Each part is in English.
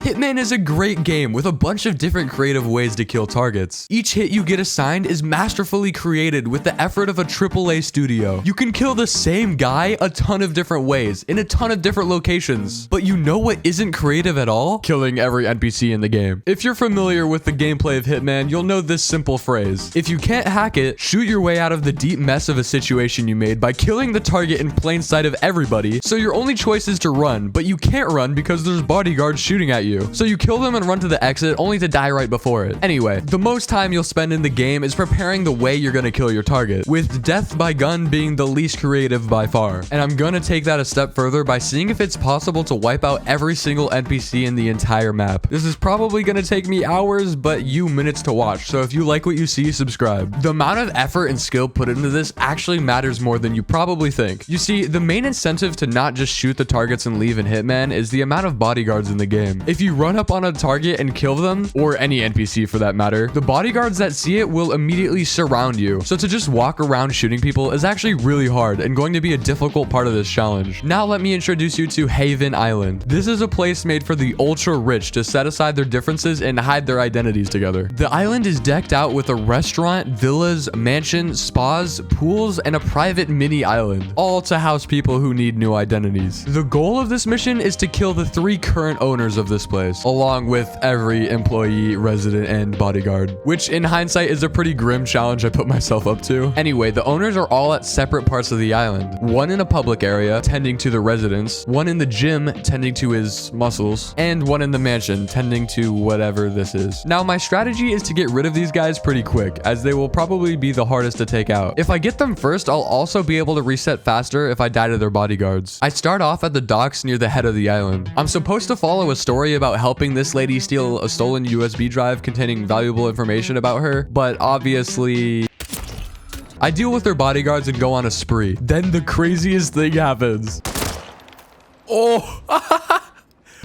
Hitman is a great game with a bunch of different creative ways to kill targets. Each hit you get assigned is masterfully created with the effort of a AAA studio. You can kill the same guy a ton of different ways, in a ton of different locations. But you know what isn't creative at all? Killing every NPC in the game. If you're familiar with the gameplay of Hitman, you'll know this simple phrase. If you can't hack it, shoot your way out of the deep mess of a situation you made by killing the target in plain sight of everybody, so your only choice is to run, but you can't run because there's bodyguards shooting at you. So you kill them and run to the exit only to die right before it. Anyway, the most time you'll spend in the game is preparing the way you're gonna kill your target, with death by gun being the least creative by far. And I'm gonna take that a step further by seeing if it's possible to wipe out every single NPC in the entire map. This is probably gonna take me hours, but you minutes to watch, so if you like what you see, subscribe. The amount of effort and skill put into this actually matters more than you probably think. You see, the main incentive to not just shoot the targets and leave in Hitman is the amount of bodyguards in the game. If you run up on a target and kill them, or any NPC for that matter, the bodyguards that see it will immediately surround you. So to just walk around shooting people is actually really hard and going to be a difficult part of this challenge. Now let me introduce you to Haven Island. This is a place made for the ultra rich to set aside their differences and hide their identities together. The island is decked out with a restaurant, villas, mansion, spas, pools, and a private mini island, all to house people who need new identities. The goal of this mission is to kill the 3 current owners of this place, along with every employee, resident, and bodyguard, which in hindsight is a pretty grim challenge I put myself up to. Anyway, the owners are all at separate parts of the island. One in a public area, tending to the residents, one in the gym, tending to his muscles, and one in the mansion, tending to whatever this is. Now, my strategy is to get rid of these guys pretty quick, as they will probably be the hardest to take out. If I get them first, I'll also be able to reset faster if I die to their bodyguards. I start off at the docks near the head of the island. I'm supposed to follow a story about helping this lady steal a stolen USB drive containing valuable information about her, but obviously I deal with their bodyguards and go on a spree. Then the craziest thing happens. Oh,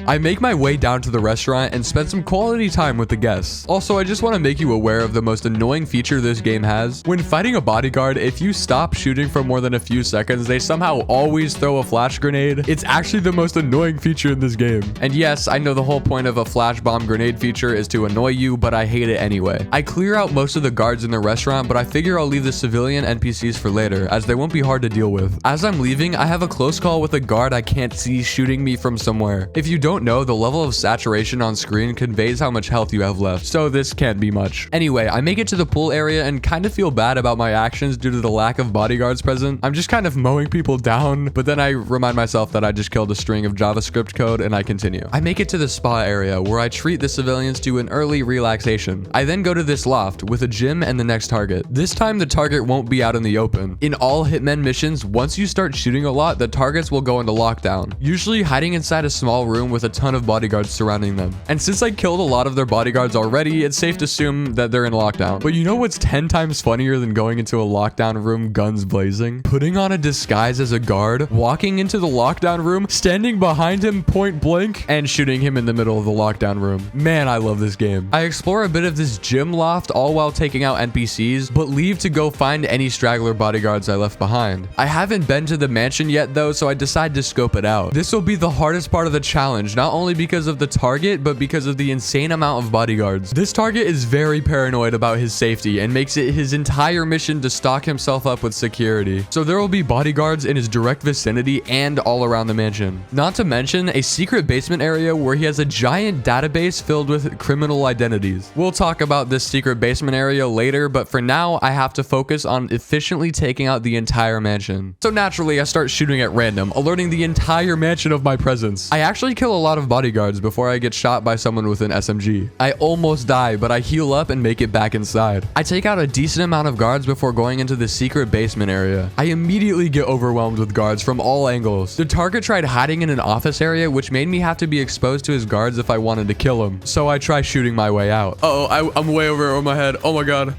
I make my way down to the restaurant and spend some quality time with the guests. Also, I just want to make you aware of the most annoying feature this game has. When fighting a bodyguard, if you stop shooting for more than a few seconds, they somehow always throw a flash grenade. It's actually the most annoying feature in this game. And yes, I know the whole point of a flash bomb grenade feature is to annoy you, but I hate it anyway. I clear out most of the guards in the restaurant, but I figure I'll leave the civilian NPCs for later, as they won't be hard to deal with. As I'm leaving, I have a close call with a guard I can't see shooting me from somewhere. If you don't know, the level of saturation on screen conveys how much health you have left, so this can't be much. Anyway, I make it to the pool area and kind of feel bad about my actions due to the lack of bodyguards present. I'm just kind of mowing people down, but then I remind myself that I just killed a string of JavaScript code and I continue. I make it to the spa area where I treat the civilians to an early relaxation. I then go to this loft with a gym and the next target. This time the target won't be out in the open. In all Hitman missions, once you start shooting a lot, the targets will go into lockdown, usually hiding inside a small room with a ton of bodyguards surrounding them. And since I killed a lot of their bodyguards already, it's safe to assume that they're in lockdown. But you know what's 10 times funnier than going into a lockdown room guns blazing? Putting on a disguise as a guard, walking into the lockdown room, standing behind him point blank, and shooting him in the middle of the lockdown room. Man, I love this game. I explore a bit of this gym loft all while taking out NPCs, but leave to go find any straggler bodyguards I left behind. I haven't been to the mansion yet though, so I decide to scope it out. This will be the hardest part of the challenge, not only because of the target, but because of the insane amount of bodyguards. This target is very paranoid about his safety and makes it his entire mission to stock himself up with security. So there will be bodyguards in his direct vicinity and all around the mansion. Not to mention a secret basement area where he has a giant database filled with criminal identities. We'll talk about this secret basement area later, but for now, I have to focus on efficiently taking out the entire mansion. So naturally, I start shooting at random, alerting the entire mansion of my presence. I actually kill a lot of bodyguards before I get shot by someone with an SMG. I almost die, but I heal up and make it back inside. I take out a decent amount of guards before going into the secret basement area. I immediately get overwhelmed with guards from all angles. The target tried hiding in an office area, which made me have to be exposed to his guards if I wanted to kill him. So I try shooting my way out. Uh-oh, I'm way over my head. Oh my god.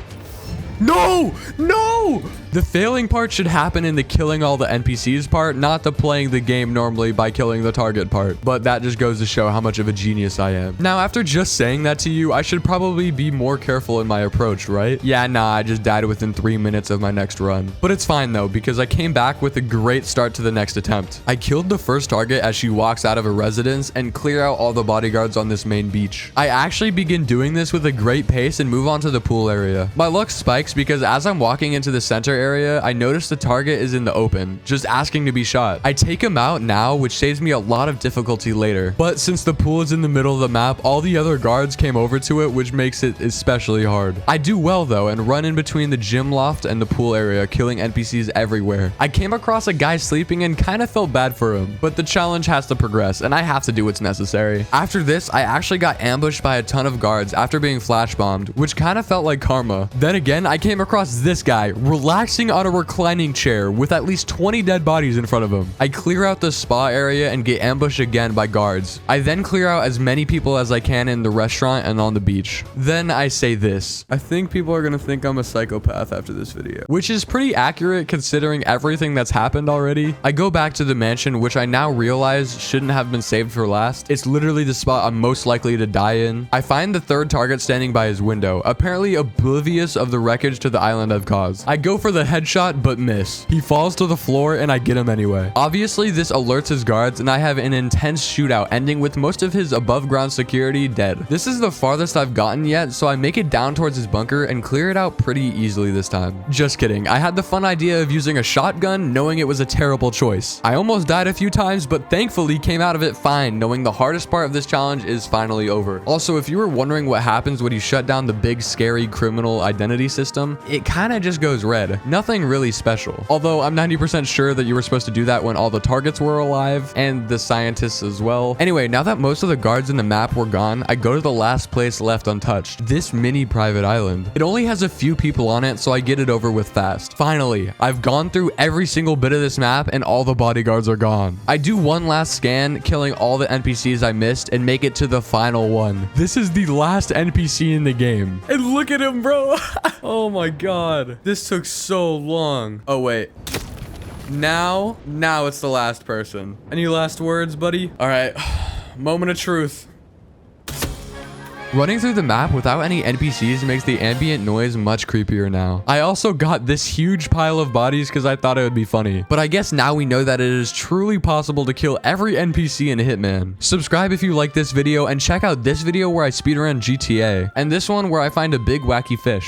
No! No! The failing part should happen in the killing all the NPCs part, not the playing the game normally by killing the target part. But that just goes to show how much of a genius I am. Now, after just saying that to you, I should probably be more careful in my approach, right? Yeah, nah, I just died within 3 minutes of my next run. But it's fine though, because I came back with a great start to the next attempt. I killed the first target as she walks out of a residence and clear out all the bodyguards on this main beach. I actually begin doing this with a great pace and move on to the pool area. My luck spikes because as I'm walking into the center area, I notice the target is in the open, just asking to be shot. I take him out now, which saves me a lot of difficulty later. But since the pool is in the middle of the map, all the other guards came over to it, which makes it especially hard. I do well though and run in between the gym loft and the pool area, killing NPCs everywhere. I came across a guy sleeping and kind of felt bad for him, but the challenge has to progress and I have to do what's necessary. After this, I actually got ambushed by a ton of guards after being flash bombed, which kind of felt like karma. Then again, I came across this guy relaxing on a reclining chair with at least 20 dead bodies in front of him. I clear out the spa area and get ambushed again by guards. I then clear out as many people as I can in the restaurant and on the beach. Then I say this: I think people are gonna think I'm a psychopath after this video, which is pretty accurate considering everything that's happened already. I go back to the mansion, which I now realize shouldn't have been saved for last. It's literally the spot I'm most likely to die in. I find the third target standing by his window, apparently oblivious of the wreckage to the island I've caused. I go for the headshot but miss. He falls to the floor and I get him anyway. Obviously this alerts his guards and I have an intense shootout ending with most of his above ground security dead. This is the farthest I've gotten yet, so I make it down towards his bunker and clear it out pretty easily this time. Just kidding. I had the fun idea of using a shotgun, knowing it was a terrible choice. I almost died a few times, but thankfully came out of it fine, knowing the hardest part of this challenge is finally over. Also, if you were wondering what happens when you shut down the big scary criminal identity system, it kind of just goes red. Nothing really special. Although I'm 90% sure that you were supposed to do that when all the targets were alive and the scientists as well. Anyway, now that most of the guards in the map were gone, I go to the last place left untouched, this mini private island. It only has a few people on it, so I get it over with fast. Finally, I've gone through every single bit of this map and all the bodyguards are gone. I do one last scan, killing all the NPCs I missed and make it to the final one. This is the last NPC in the game. And look at him, bro. Oh my god. This took so long. Oh, wait. Now it's the last person. Any last words, buddy? All right. Moment of truth. Running through the map without any NPCs makes the ambient noise much creepier now. I also got this huge pile of bodies because I thought it would be funny. But I guess now we know that it is truly possible to kill every NPC in Hitman. Subscribe if you like this video and check out this video where I speedrun GTA and this one where I find a big wacky fish.